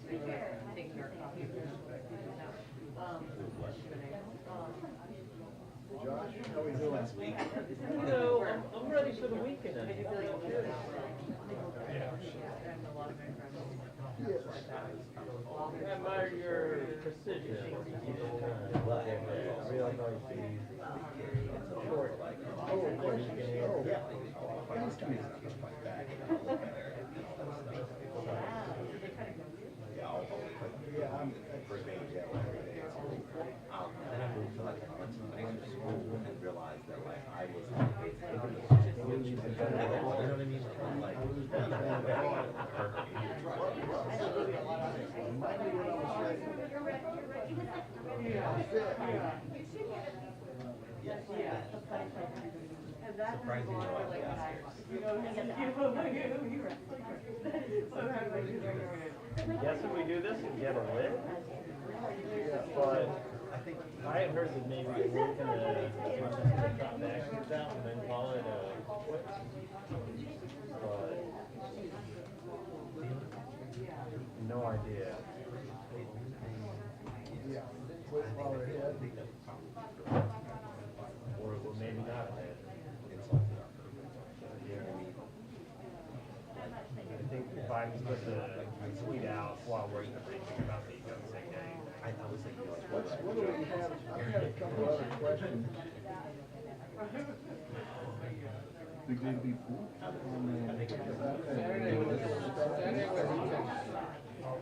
taking our coffee. Josh, how we doing? I'm ready for the weekend. I admire your precision. I really like the short. Oh, of course. Oh, yeah. These guys are fight back. Yeah, I'm first day of jail every day. Then I moved to like a much nicer school and realized that like I was you know what I mean? Like perfect. Surprisingly, Guess if we do this and get a lid? But I had heard that maybe we're going to drop the extras out and then call it a quit. But no idea. Yeah, quit while they're ahead. Or maybe not ahead. I think Biden's put the tweet out while we're thinking about the gun thing. I was thinking like, What do we have? I've got a couple other questions. Big day to be pool.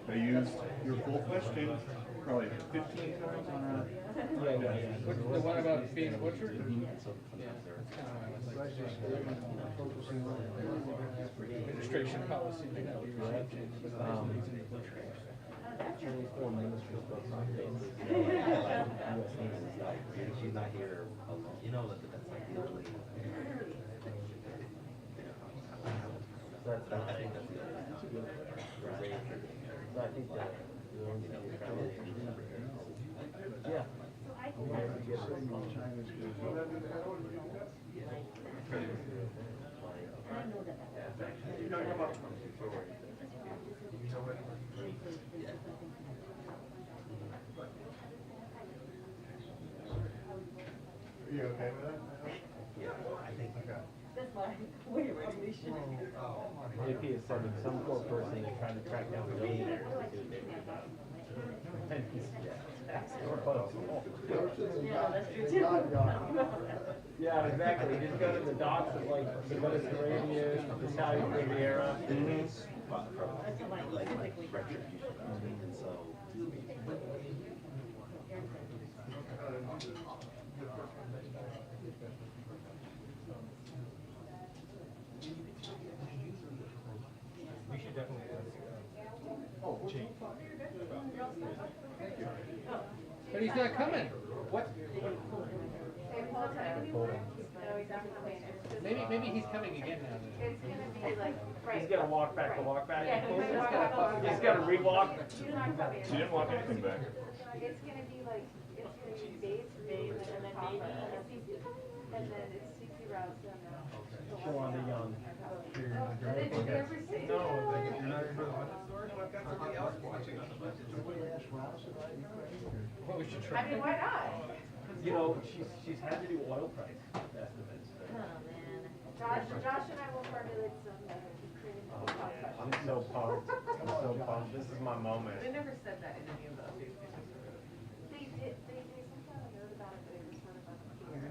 I used your full question probably 15 times on a... The one about being butchered? Administration policy may not be received. Chinese foreign minister's books on cases. She's not here alone. You know that that's like the only. I think that's the only. I think that yeah. Are you okay with that? Yeah, I think. That's why we should. If he is sending some poor person to try to track down the millionaires to see what they do about it. Yeah, that's true too. Yeah, exactly. Just go to the docks of like the Mediterranean, the Italian Riviera. We should definitely change. But he's not coming. What? Maybe he's coming again now. It's gonna be like, right. He's gonna walk back the walk back. Yeah, He's gonna rewalk. She didn't walk anything back. It's gonna be like, it's gonna be days, and then baby, and then it's CC routes and Show on the young. Did you ever see? No, you're not even for the budget store? I've got somebody else watching on the budget store. What we should I try. mean, why not? You know, she's had to do oil price estimates. Oh, man. Josh and I will formulate some, Oh, man. I'm so pumped. I'm so pumped. This is my moment. They never said that in any of those. They did, they somehow wrote about it, but it was sort of unclear.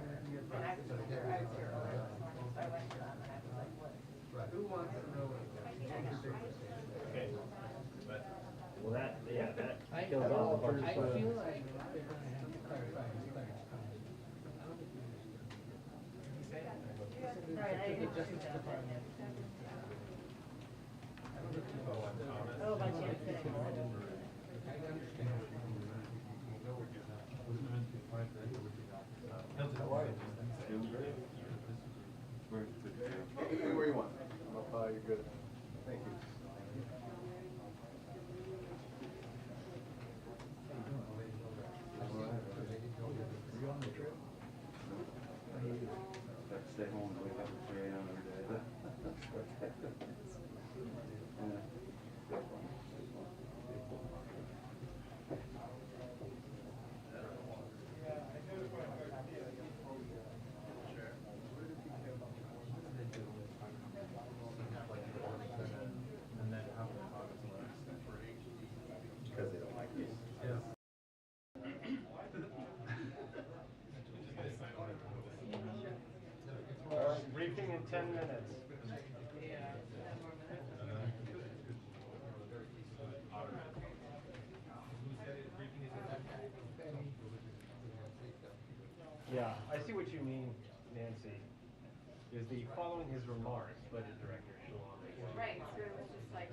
And I was here earlier this morning, so I went to them and I was like, what? Who wants to know what? Okay. Well, that I kills all the parts. feel like they're gonna have to clarify his claims. Right, I agree. Oh, by chance, Where you want? I'm up by, you're good. Thank you. in 10 minutes. Yeah, I see what you mean, Nancy. Is the following his remarks, but the director Shalom. Right, so it was just like,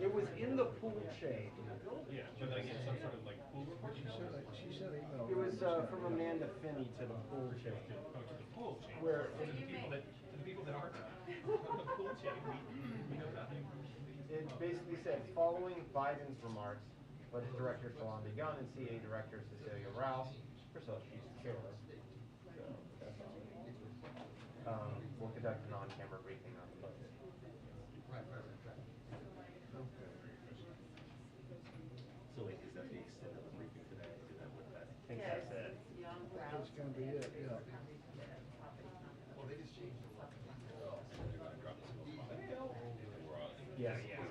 It was in the pool chain. Yeah, should I get some sort of like pool report? She said email. It was from Amanda Finney to the pool chain. Oh, to the pool chain. Where So to the people that aren't on the pool chain, we know nothing. it basically said, following Biden's remarks, Budget Director Shalom Begun and CA Director Cecilia Rouse, herself, she's chairless. So, that's all. We'll conduct an on-camera briefing on the budget. So like, is that the extent of the briefing today? Is that what that? I think that's it. That's gonna be it, yeah. Well, they just changed the law. Yeah, yeah.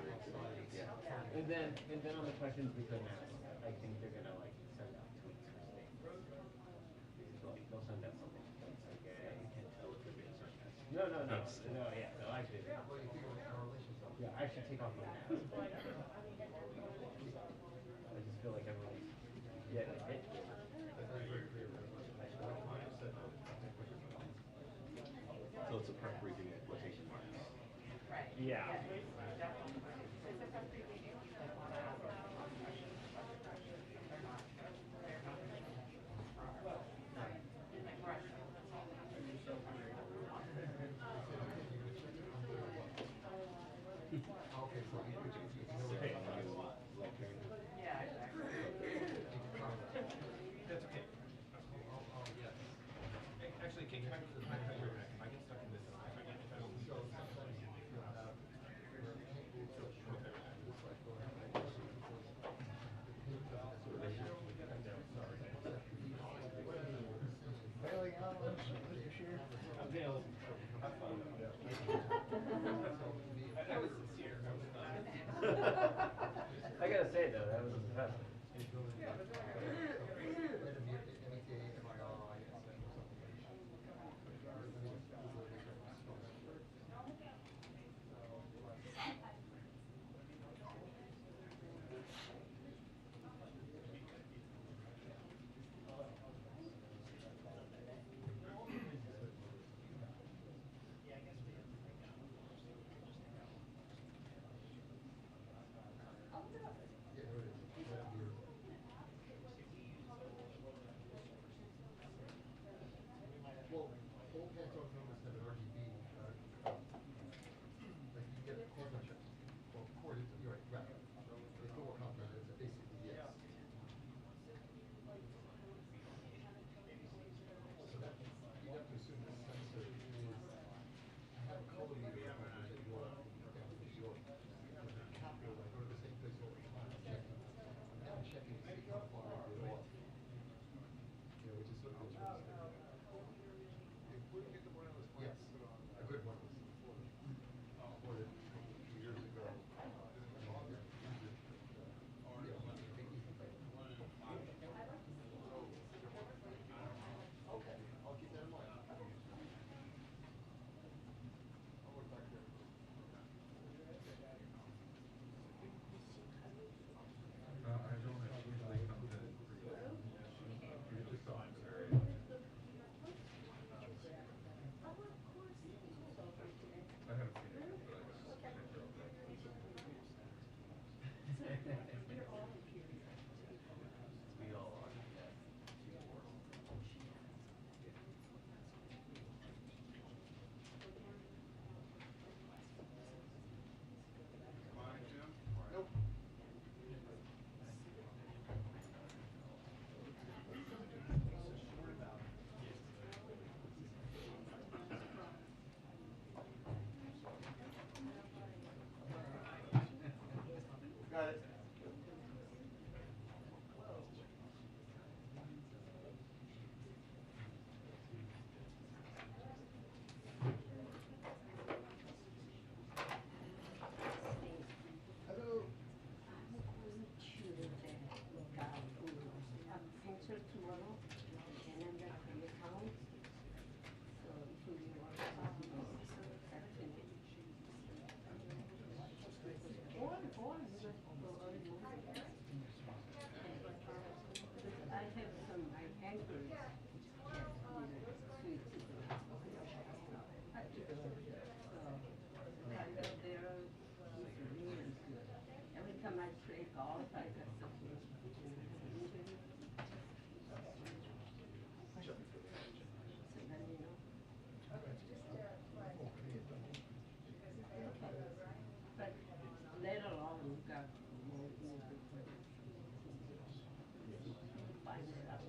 And then on the questions we couldn't ask, I think they're gonna like send out tweets or statements. So like, they'll send out something that's like, you can't tell if they're being sarcastic. No, yeah, no, I should. Yeah, I should take off my mask. I just feel like everyone's getting hit. So it's a prep briefing at quotation marks. right. Yeah. Definitely. It's a press briefing, if you like want to ask them questions about the budget, they're not, they're not. Like, right, that's all. Okay, so Yeah, exactly. That's okay. Actually, can I get stuck in this? If I don't. Bailing out on us this year? I'm Dale. Have fun. I was sincere. I gotta say though, that was impressive. Well, old cats don't almost have an RGB, like you get a cord puncher, well, cord, you're right, they still work on that, it's basically yes. So that, you have to assume this sensor is, have a color meter that you're, because the capital, I go to the same place all the time, checking to see how far I get off. You know, which is sort of interesting. Yes, a good one was reported a few years ago. Okay, I'll keep that in mind. I'll look back there. I don't usually come to usually songs area. I haven't seen it, but I just can't We all are. Nope. Got it. Hello. Answer tomorrow, and then the account. anchors. Yes, sweet. I love their souvenirs. Every time I play golf, I get something. So then you know. But later on, we got more music. Find it out.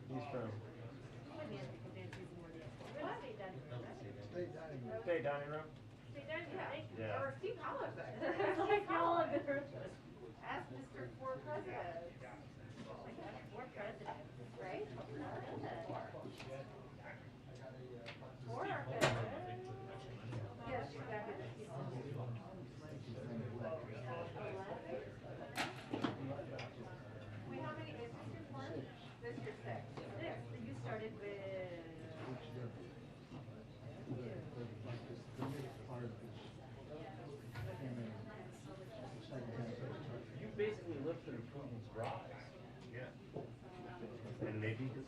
He's from State dining room. State dining room, right? Yeah. Or Steve Holland. Steve Holland. Ask Mr. For President. For President. Right? For our president. Yes, exactly. Wait, how many is this your fourth? This your sixth? Six. You started with. You basically lived through Putin's rise. Yeah. And maybe his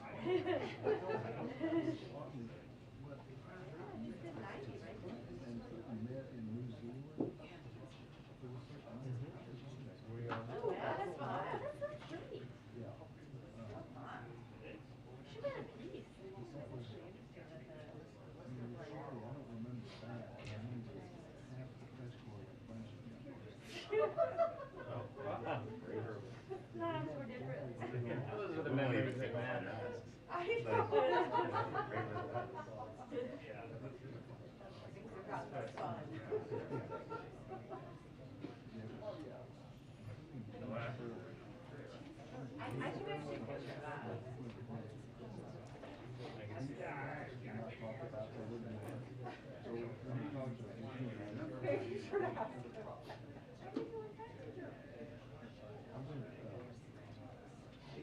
You said 90, right? Oh, that's fun. That's so sweet. So fun. You should have been at peace. Times were different. Those are the memories that matter. I know. That's fun.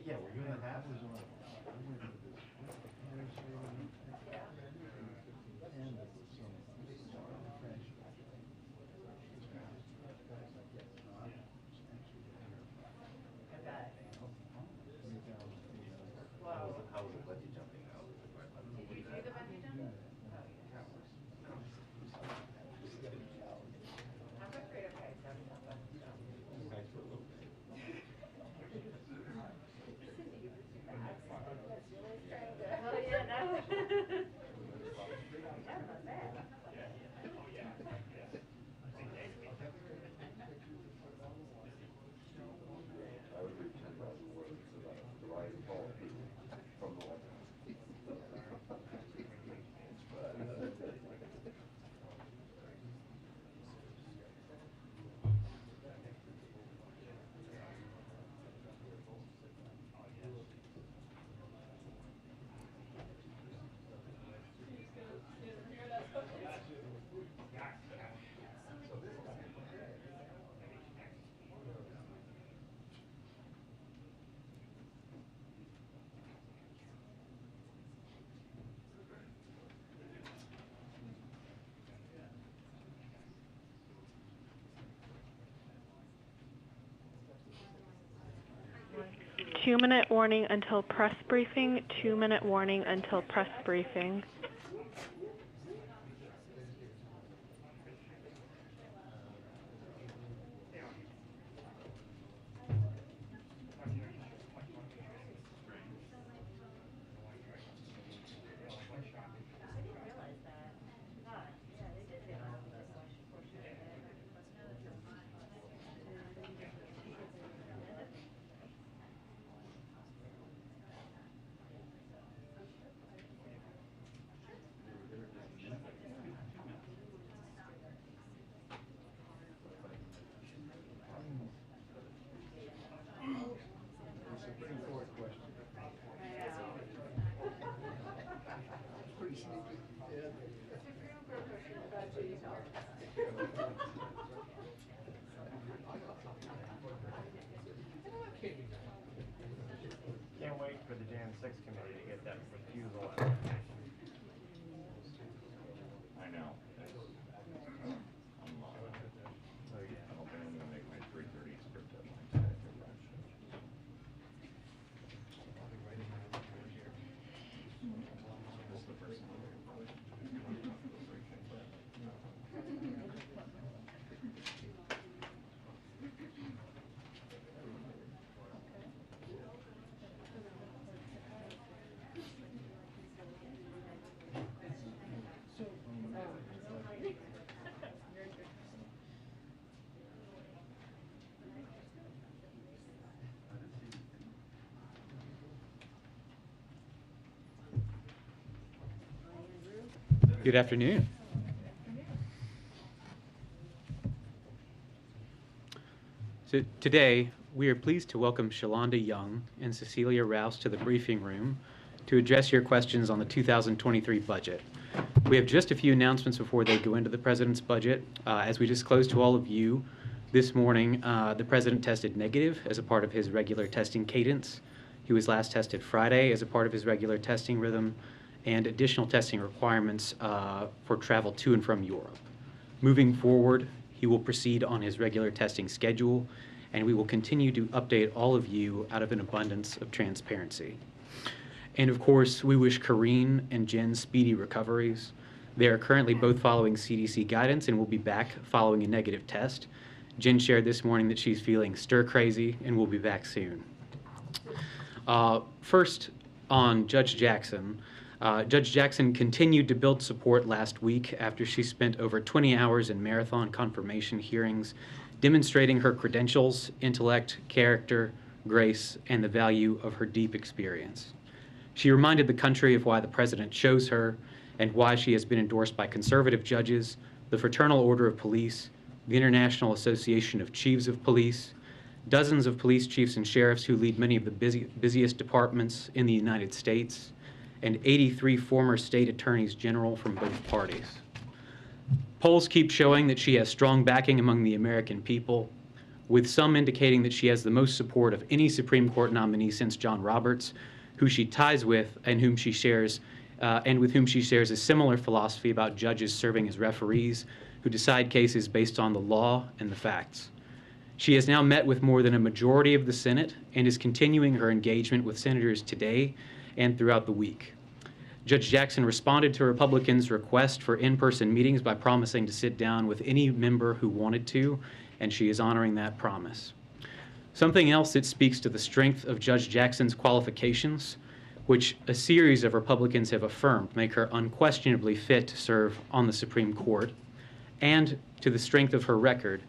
Yeah, were you in the half? How was the bungee jumping out? Did you do the bungee jump? Oh, yeah. I'm afraid of heights. I haven't done bungee jump. Thanks for a little bit. Oh, yeah, no. That's not bad. I would read 10,000 words about the rise and fall of people from the White House. Two-minute warning until press briefing. 2-minute warning until press briefing. Pretty sneaky. Yeah. Can't wait for the Jan 6 committee to get that refusal out. I know. Oh, yeah. I don't think I'm gonna make my 3:30 script deadline today. This is the first time I'm probably Good afternoon. So today, we are pleased to welcome Shalonda Young and Cecilia Rouse to the briefing room to address your questions on the 2023 budget. We have just a few announcements before they go into the President's budget. As we disclosed to all of you this morning, the President tested negative as a part of his regular testing cadence. He was last tested Friday as a part of his regular testing rhythm, and additional testing requirements for travel to and from Europe. Moving forward, he will proceed on his regular testing schedule, and we will continue to update all of you out of an abundance of transparency. And of course, we wish Kareen and Jen speedy recoveries. They are currently both following CDC guidance and will be back following a negative test. Jen shared this morning that she's feeling stir crazy and will be back soon. First, on Judge Jackson. Judge Jackson continued to build support last week after she spent over 20 hours in marathon confirmation hearings, demonstrating her credentials, intellect, character, grace, and the value of her deep experience. She reminded the country of why the President chose her and why she has been endorsed by conservative judges, the Fraternal Order of Police, the International Association of Chiefs of Police, dozens of police chiefs and sheriffs who lead many of the busiest departments in the United States, and 83 former state attorneys general from both parties. Polls keep showing that she has strong backing among the American people, with some indicating that she has the most support of any Supreme Court nominee since John Roberts, who she ties with and whom she shares, and with whom she shares a similar philosophy about judges serving as referees who decide cases based on the law and the facts. She has now met with more than a majority of the Senate and is continuing her engagement with senators today and throughout the week. Judge Jackson responded to Republicans' request for in-person meetings by promising to sit down with any member who wanted to, and she is honoring that promise. Something else that speaks to the strength of Judge Jackson's qualifications, which a series of Republicans have affirmed make her unquestionably fit to serve on the Supreme Court, and to the strength of her record,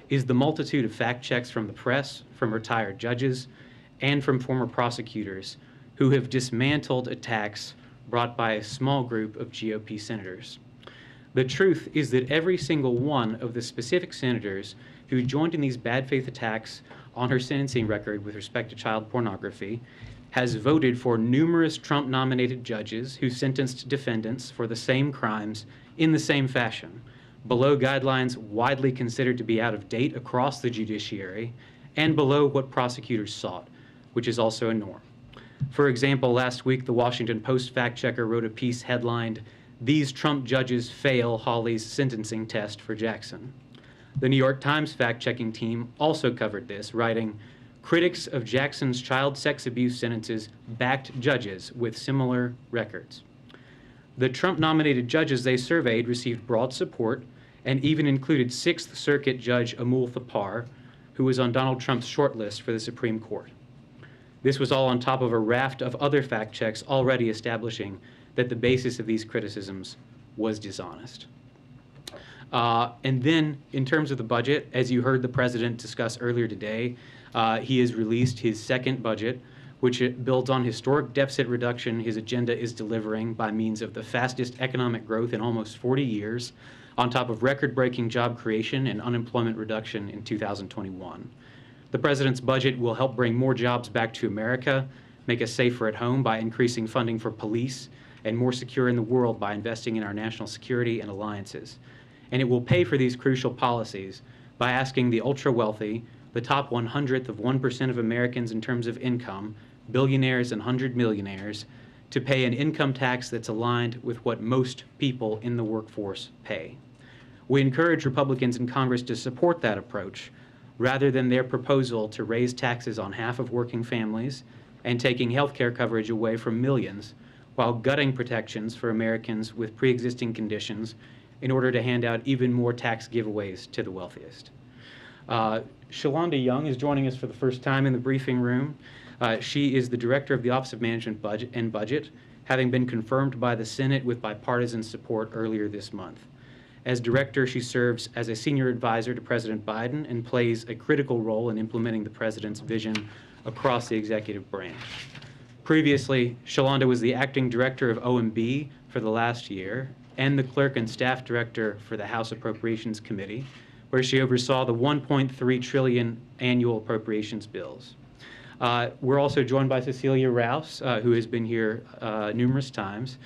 is the multitude of fact checks from the press, from retired judges, and from former prosecutors who have dismantled attacks brought by a small group of GOP senators. The truth is that every single one of the specific senators who joined in these bad faith attacks on her sentencing record with respect to child pornography has voted for numerous Trump-nominated judges who sentenced defendants for the same crimes in the same fashion, below guidelines widely considered to be out of date across the judiciary, and below what prosecutors sought, which is also a norm. For example, last week, the Washington Post fact-checker wrote a piece headlined, "These Trump judges fail Hawley's sentencing test for Jackson." The New York Times fact-checking team also covered this, writing, "Critics of Jackson's child sex abuse sentences backed judges with similar records." The Trump-nominated judges they surveyed received broad support and even included Sixth Circuit Judge Amul Thapar, who was on Donald Trump's shortlist for the Supreme Court. This was all on top of a raft of other fact checks already establishing that the basis of these criticisms was dishonest. And then, in terms of the budget, as you heard the president discuss earlier today, he has released his second budget, which builds on historic deficit reduction his agenda is delivering by means of the fastest economic growth in almost 40 years, on top of record-breaking job creation and unemployment reduction in 2021. The president's budget will help bring more jobs back to America, make us safer at home by increasing funding for police, and more secure in the world by investing in our national security and alliances. And it will pay for these crucial policies by asking the ultra-wealthy, the top 100th of 1% of Americans in terms of income, billionaires and 100 millionaires, to pay an income tax that's aligned with what most people in the workforce pay. We encourage Republicans in Congress to support that approach, rather than their proposal to raise taxes on half of working families and taking health care coverage away from millions, while gutting protections for Americans with pre-existing conditions in order to hand out even more tax giveaways to the wealthiest. Shalonda Young is joining us for the first time in the briefing room. She is the Director of the Office of Management Budget, having been confirmed by the Senate with bipartisan support earlier this month. As director, she serves as a senior advisor to President Biden and plays a critical role in implementing the president's vision across the executive branch. Previously, Shalonda was the acting director of OMB for the last year and the clerk and staff director for the House Appropriations Committee, where she oversaw the $1.3 trillion annual appropriations bills. We're also joined by Cecilia Rouse, who has been here numerous times,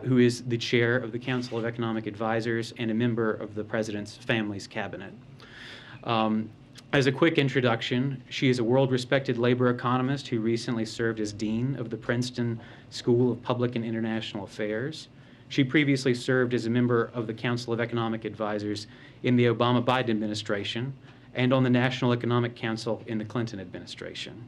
who is the chair of the Council of Economic Advisors and a member of the President's Families Cabinet. As a quick introduction, she is a world-respected labor economist who recently served as dean of the Princeton School of Public and International Affairs. She previously served as a member of the Council of Economic Advisors in the Obama-Biden administration and on the National Economic Council in the Clinton administration.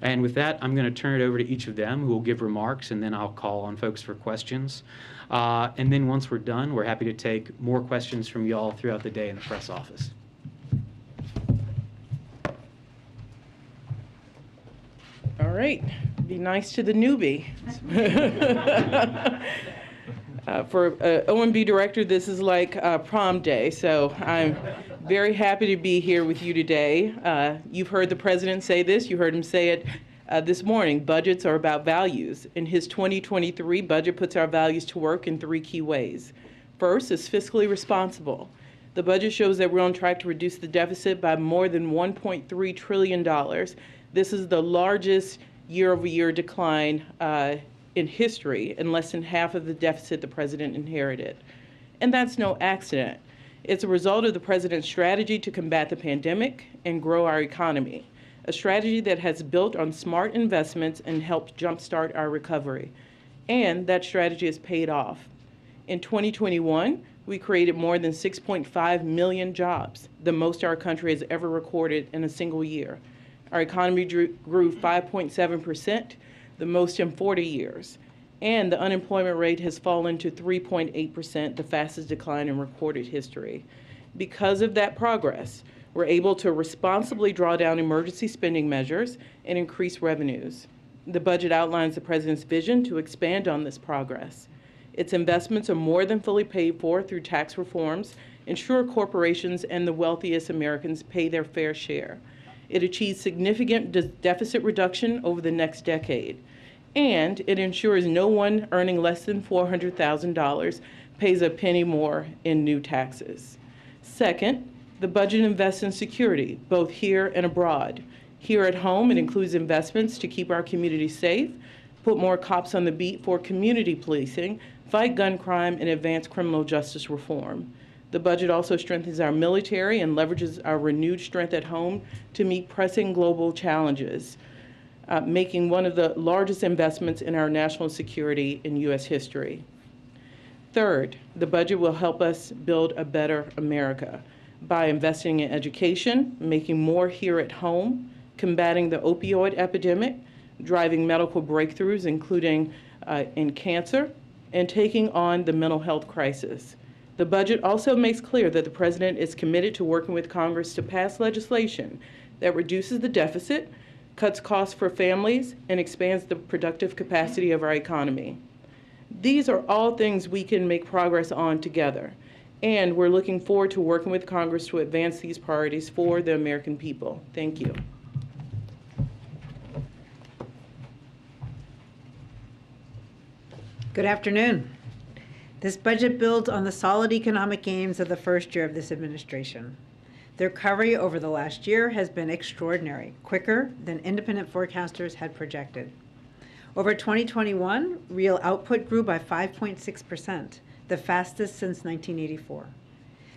And with that, I'm going to turn it over to each of them who will give remarks, and then I'll call on folks for questions. And then once we're done, we're happy to take more questions from y'all throughout the day in the press office. All right, be nice to the newbie. For OMB director, this is like prom day, so I'm very happy to be here with you today. You've heard the president say this, you heard him say it this morning. Budgets are about values. In his 2023 budget puts our values to work in 3 key ways. First is fiscally responsible. The budget shows that we're on track to reduce the deficit by more than $1.3 trillion. This is the largest year-over-year decline in history, and less than half of the deficit the president inherited. And that's no accident. It's a result of the President's strategy to combat the pandemic and grow our economy, a strategy that has built on smart investments and helped jumpstart our recovery. And that strategy has paid off. In 2021, we created more than 6.5 million jobs, the most our country has ever recorded in a single year. Our economy grew 5.7%, the most in 40 years. And the unemployment rate has fallen to 3.8%, the fastest decline in recorded history. Because of that progress, we're able to responsibly draw down emergency spending measures and increase revenues. The budget outlines the President's vision to expand on this progress. Its investments are more than fully paid for through tax reforms, ensure corporations and the wealthiest Americans pay their fair share. It achieves significant deficit reduction over the next decade. And it ensures no one earning less than $400,000 pays a penny more in new taxes. Second, the budget invests in security, both here and abroad. Here at home, it includes investments to keep our community safe, put more cops on the beat for community policing, fight gun crime, and advance criminal justice reform. The budget also strengthens our military and leverages our renewed strength at home to meet pressing global challenges, making one of the largest investments in our national security in U.S. history. Third, the budget will help us build a better America by investing in education, making more here at home, combating the opioid epidemic, driving medical breakthroughs, including in cancer, and taking on the mental health crisis. The budget also makes clear that the President is committed to working with Congress to pass legislation that reduces the deficit, cuts costs for families, and expands the productive capacity of our economy. These are all things we can make progress on together, and we're looking forward to working with Congress to advance these priorities for the American people. Thank you. Good afternoon. This budget builds on the solid economic gains of the first year of this administration. The recovery over the last year has been extraordinary, quicker than independent forecasters had projected. Over 2021, real output grew by 5.6%, the fastest since 1984.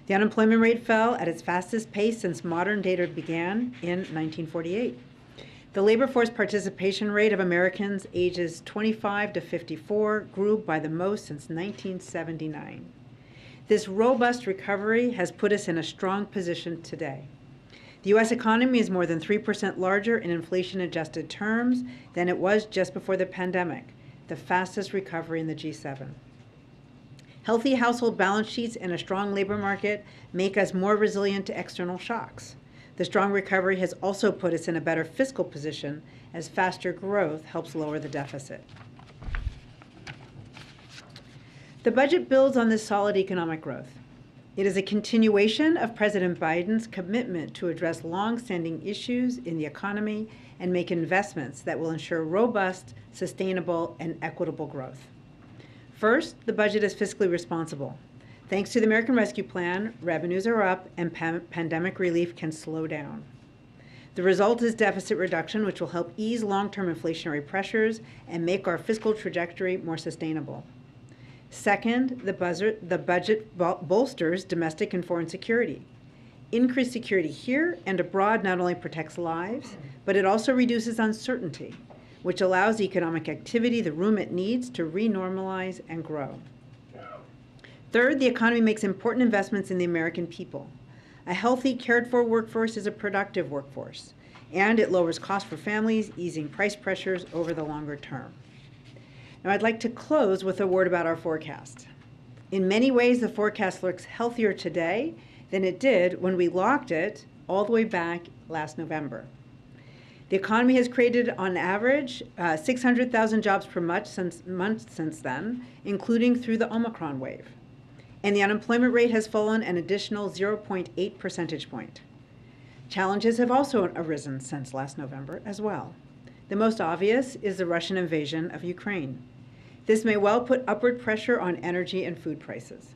The unemployment rate fell at its fastest pace since modern data began in 1948. The labor force participation rate of Americans ages 25 to 54 grew by the most since 1979. This robust recovery has put us in a strong position today. The U.S. economy is more than 3% larger in inflation-adjusted terms than it was just before the pandemic, the fastest recovery in the G7. Healthy household balance sheets and a strong labor market make us more resilient to external shocks. The strong recovery has also put us in a better fiscal position as faster growth helps lower the deficit. The budget builds on this solid economic growth. It is a continuation of President Biden's commitment to address long-standing issues in the economy and make investments that will ensure robust, sustainable, and equitable growth. First, the budget is fiscally responsible. Thanks to the American Rescue Plan, revenues are up and pandemic relief can slow down. The result is deficit reduction, which will help ease long-term inflationary pressures and make our fiscal trajectory more sustainable. Second, the budget bolsters domestic and foreign security. Increased security here and abroad not only protects lives, but it also reduces uncertainty, which allows economic activity the room it needs to renormalize and grow. Third, the economy makes important investments in the American people. A healthy, cared-for workforce is a productive workforce, and it lowers costs for families, easing price pressures over the longer term. Now, I'd like to close with a word about our forecast. In many ways, the forecast looks healthier today than it did when we locked it all the way back last November. The economy has created, on average, 600,000 jobs per month since then, including through the Omicron wave. And the unemployment rate has fallen an additional 0.8 percentage point. Challenges have also arisen since last November as well. The most obvious is the Russian invasion of Ukraine. This may well put upward pressure on energy and food prices.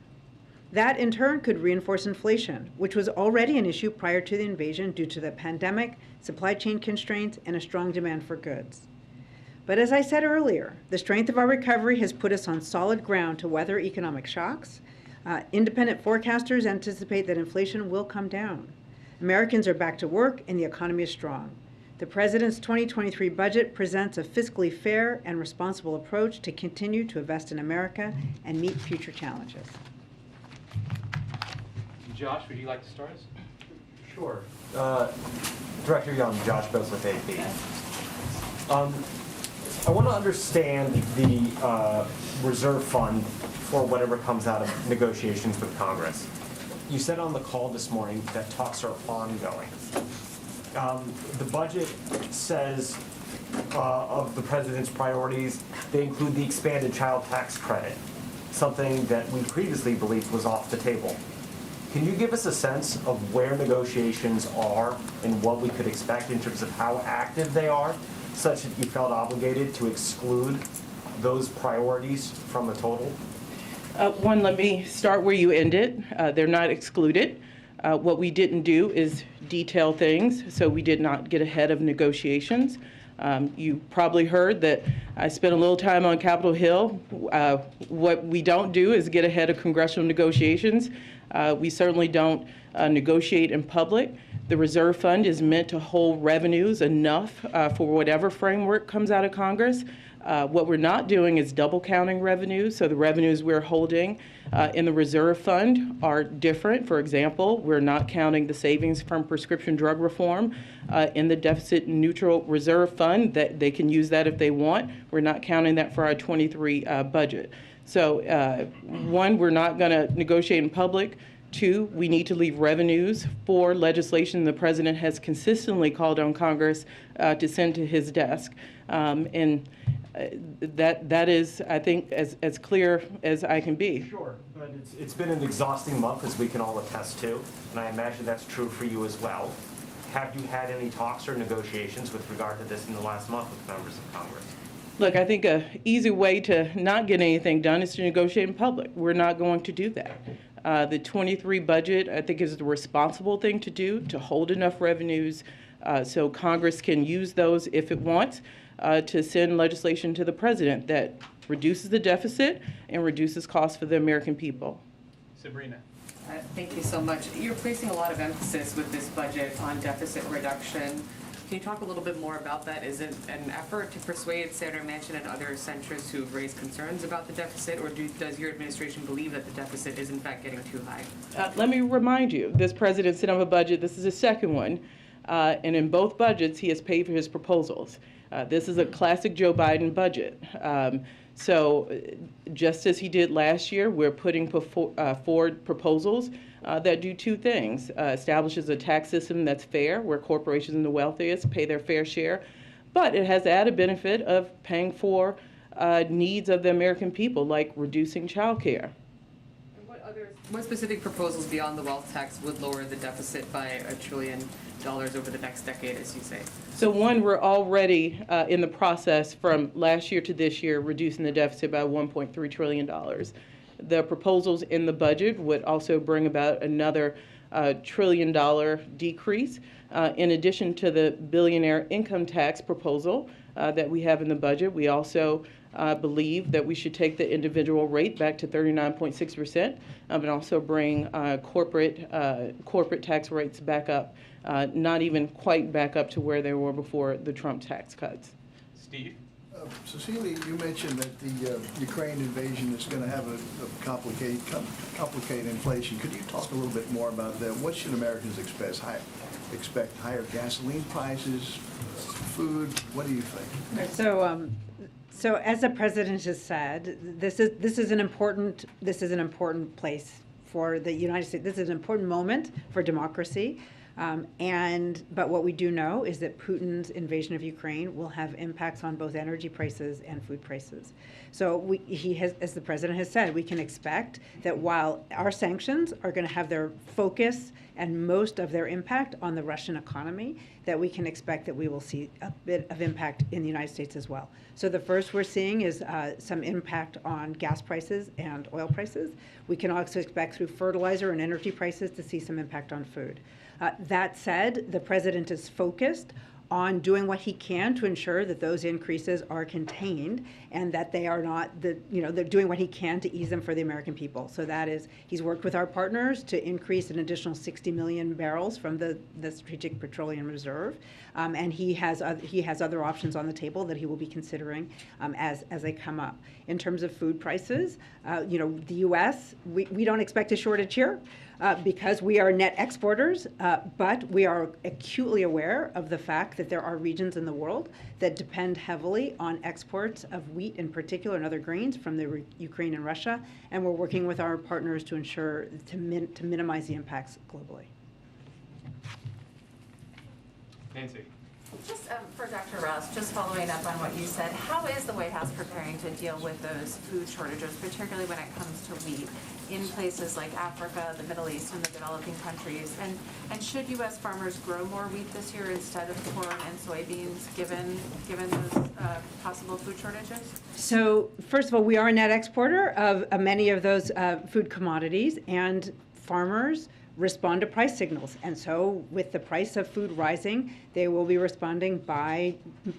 That, in turn, could reinforce inflation, which was already an issue prior to the invasion due to the pandemic, supply chain constraints, and a strong demand for goods. But as I said earlier, the strength of our recovery has put us on solid ground to weather economic shocks, Independent forecasters anticipate that inflation will come down. Americans are back to work and the economy is strong. The President's 2023 budget presents a fiscally fair and responsible approach to continue to invest in America and meet future challenges. Josh, would you like to start us? Sure. Director Young, Josh Bose with AP. I want to understand the reserve fund for whatever comes out of negotiations with Congress. You said on the call this morning that talks are ongoing. The budget says of the President's priorities, they include the expanded child tax credit, something that we previously believed was off the table. Can you give us a sense of where negotiations are and what we could expect in terms of how active they are, such that you felt obligated to exclude those priorities from the total? One, let me start where you ended. They're not excluded. What we didn't do is detail things, so we did not get ahead of negotiations. You probably heard that I spent a little time on Capitol Hill. What we don't do is get ahead of congressional negotiations. We certainly don't negotiate in public. The reserve fund is meant to hold revenues enough for whatever framework comes out of Congress. What we're not doing is double counting revenues. So the revenues we're holding in the reserve fund are different. For example, we're not counting the savings from prescription drug reform in the deficit neutral reserve fund. That they can use that if they want. We're not counting that for our 23 budget. So one, we're not going to negotiate in public. Two, we need to leave revenues for legislation the President has consistently called on Congress to send to his desk. And that is, I think, as clear as I can be. Sure, but it's been an exhausting month, as we can all attest to, and I imagine that's true for you as well. Have you had any talks or negotiations with regard to this in the last month with members of Congress? Look, I think an easy way to not get anything done is to negotiate in public. We're not going to do that. The 23 budget, I think, is the responsible thing to do, to hold enough revenues so Congress can use those if it wants to send legislation to the President that reduces the deficit and reduces costs for the American people. Sabrina. Thank you so much. You're placing a lot of emphasis with this budget on deficit reduction. Can you talk a little bit more about that? Is it an effort to persuade Senator Manchin and other centrists who've raised concerns about the deficit, or does your administration believe that the deficit is in fact getting too high? Let me remind you, this president sent up a budget. This is his second one. And in both budgets, he has paid for his proposals. This is a classic Joe Biden budget. So just as he did last year, we're putting forward proposals that do two things. Establishes a tax system that's fair, where corporations and the wealthiest pay their fair share, but it has the added benefit of paying for needs of the American people, like reducing child care. What specific proposals beyond the wealth tax would lower the deficit by $1 trillion over the next decade, as you say? So one, we're already in the process from last year to this year reducing the deficit by $1.3 trillion. The proposals in the budget would also bring about another $1 trillion decrease. In addition to the billionaire income tax proposal that we have in the budget, we also believe that we should take the individual rate back to 39.6%, and also bring corporate tax rates back up, not even quite back up to where they were before the Trump tax cuts. Steve? Cecilia, you mentioned that the Ukraine invasion is going to have a complicated inflation. Could you talk a little bit more about that? What should Americans expect? Higher gasoline prices, food? What do you think? So as the president has said, this is an important place for the United States. This is an important moment for democracy. But what we do know is that Putin's invasion of Ukraine will have impacts on both energy prices and food prices. So he has, as the president has said, we can expect that while our sanctions are going to have their focus and most of their impact on the Russian economy, that we can expect that we will see a bit of impact in the United States as well. So the first we're seeing is some impact on gas prices and oil prices. We can also expect through fertilizer and energy prices to see some impact on food. That said, the president is focused on doing what he can to ensure that those increases are contained and that they are not, they're doing what he can to ease them for the American people. So that is, he's worked with our partners to increase an additional 60 million barrels from the Strategic Petroleum Reserve. And he has other options on the table that he will be considering as they come up. In terms of food prices, the U.S., we don't expect a shortage here. Because we are net exporters, but we are acutely aware of the fact that there are regions in the world that depend heavily on exports of wheat in particular and other grains from the Ukraine and Russia, and we're working with our partners to ensure to minimize the impacts globally. Nancy. Just for Dr. Rouse, just following up on what you said, how is the White House preparing to deal with those food shortages, particularly when it comes to wheat, in places like Africa, the Middle East, and the developing countries? And should U.S. farmers grow more wheat this year instead of corn and soybeans, given those possible food shortages? So first of all, we are a net exporter of many of those food commodities, and farmers respond to price signals. And so with the price of food rising, they will be responding by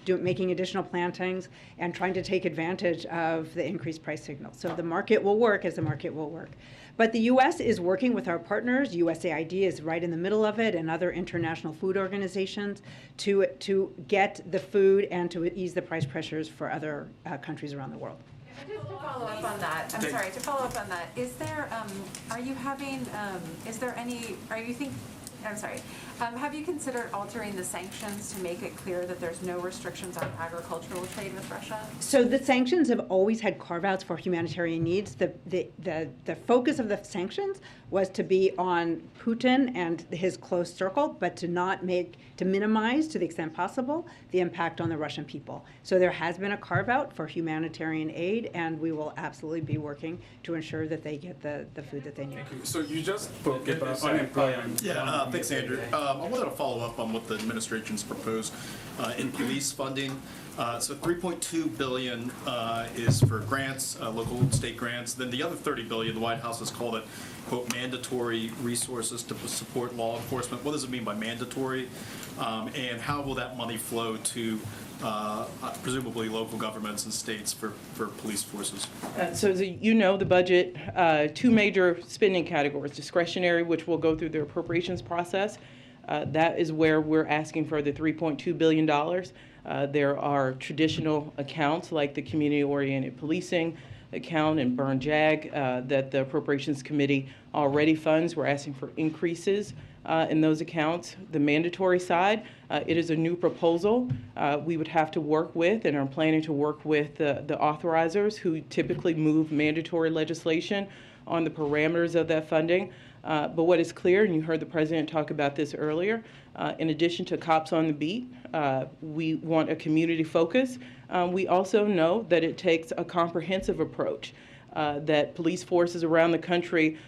making additional plantings and trying to take advantage of the increased price signal. So the market will work as the market will work. But the U.S. is working with our partners. USAID is right in the middle of it, and other international food organizations to get the food and to ease the price pressures for other countries around the world. Just to follow up on that, to follow up on that, is there, have you considered altering the sanctions to make it clear that there's no restrictions on agricultural trade with Russia? So the sanctions have always had carve-outs for humanitarian needs. The focus of the sanctions was to be on Putin and his close circle, but to minimize to the extent possible the impact on the Russian people. So there has been a carve-out for humanitarian aid, and we will absolutely be working to ensure that they get the food that they need. Thank you. So you just spoke about unemployment. Yeah, thanks, Andrew. I wanted to follow up on what the administration's proposed in police funding. So $3.2 billion is for grants, local and state grants. Then the other $30 billion, the White House has called it, quote, mandatory resources to support law enforcement. What does it mean by mandatory? And how will that money flow to presumably local governments and states for police forces? So as you know, the budget, two major spending categories: discretionary, which will go through the appropriations process. That is where we're asking for the $3.2 billion. There are traditional accounts like the community-oriented policing account and burn jag that the Appropriations Committee already funds. We're asking for increases in those accounts. The mandatory side, it is a new proposal. We would have to work with and are planning to work with the authorizers who typically move mandatory legislation on the parameters of that funding. But what is clear, and you heard the President talk about this earlier, in addition to cops on the beat, we want a community focus. We also know that it takes a comprehensive approach, that police forces around the country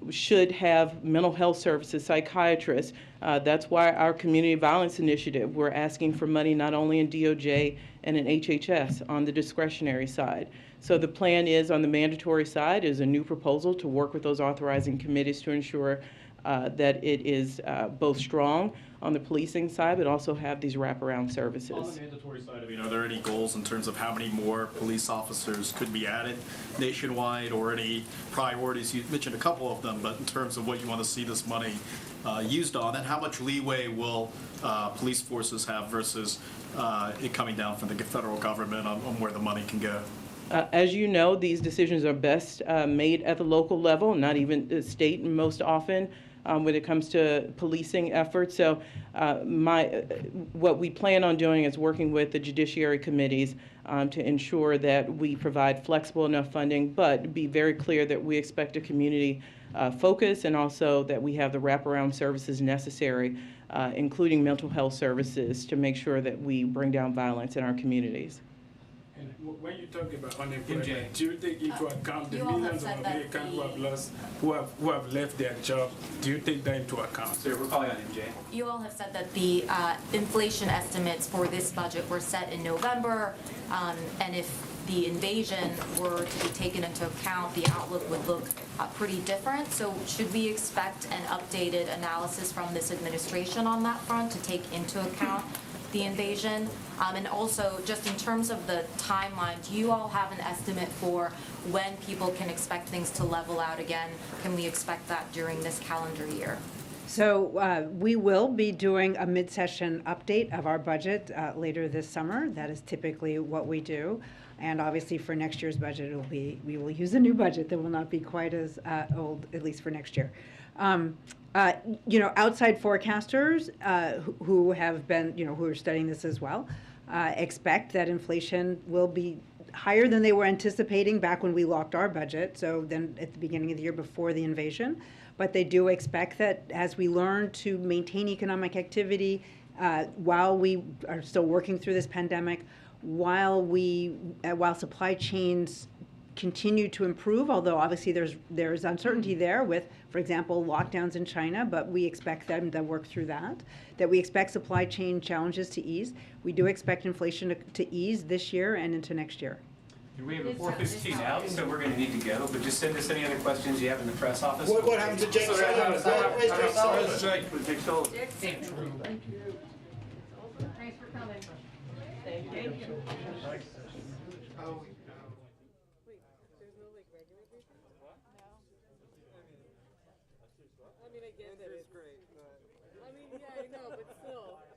should have mental health services, psychiatrists. That's why our community violence initiative, we're asking for money not only in DOJ and in HHS on the discretionary side. So the plan is, on the mandatory side, is a new proposal to work with those authorizing committees to ensure that it is both strong on the policing side, but also have these wraparound services. On the mandatory side, are there any goals in terms of how many more police officers could be added nationwide, or any priorities? You mentioned a couple of them, but in terms of what you want to see this money used on, and how much leeway will police forces have versus it coming down from the federal government on where the money can go? As you know, these decisions are best made at the local level, not even the state most often when it comes to policing efforts. So what we plan on doing is working with the judiciary committees to ensure that we provide flexible enough funding, but be very clear that we expect a community focus, and also that we have the wraparound services necessary, including mental health services, to make sure that we bring down violence in our communities. And when you talk about unemployment, do you take into account the millions of Americans who have left their job? Do you take that into account? So we're calling on MJ. You all have said that the inflation estimates for this budget were set in November, and if the invasion were to be taken into account, the outlook would look pretty different. So should we expect an updated analysis from this administration on that front to take into account the invasion? And also, just in terms of the timeline, do you all have an estimate for when people can expect things to level out again? Can we expect that during this calendar year? So we will be doing a mid-session update of our budget later this summer. That is typically what we do. And obviously for next year's budget, we will use a new budget that will not be quite as old, at least for next year. Outside forecasters who have been, who are studying this as well, expect that inflation will be higher than they were anticipating back when we locked our budget, so then at the beginning of the year before the invasion. But they do expect that as we learn to maintain economic activity while we are still working through this pandemic, while supply chains continue to improve, although obviously there's uncertainty there with, for example, lockdowns in China, but we expect them to work through that we expect supply chain challenges to ease. We do expect inflation to ease this year and into next year. We have a 4:15 out, so we're going to need to go, but just send us any other questions you have in the press office. What happened to Jake Sullivan? Where's Jake Sullivan? Thanks for coming. Thank you. I mean, I get that it's great, but I mean, yeah, I know, but still.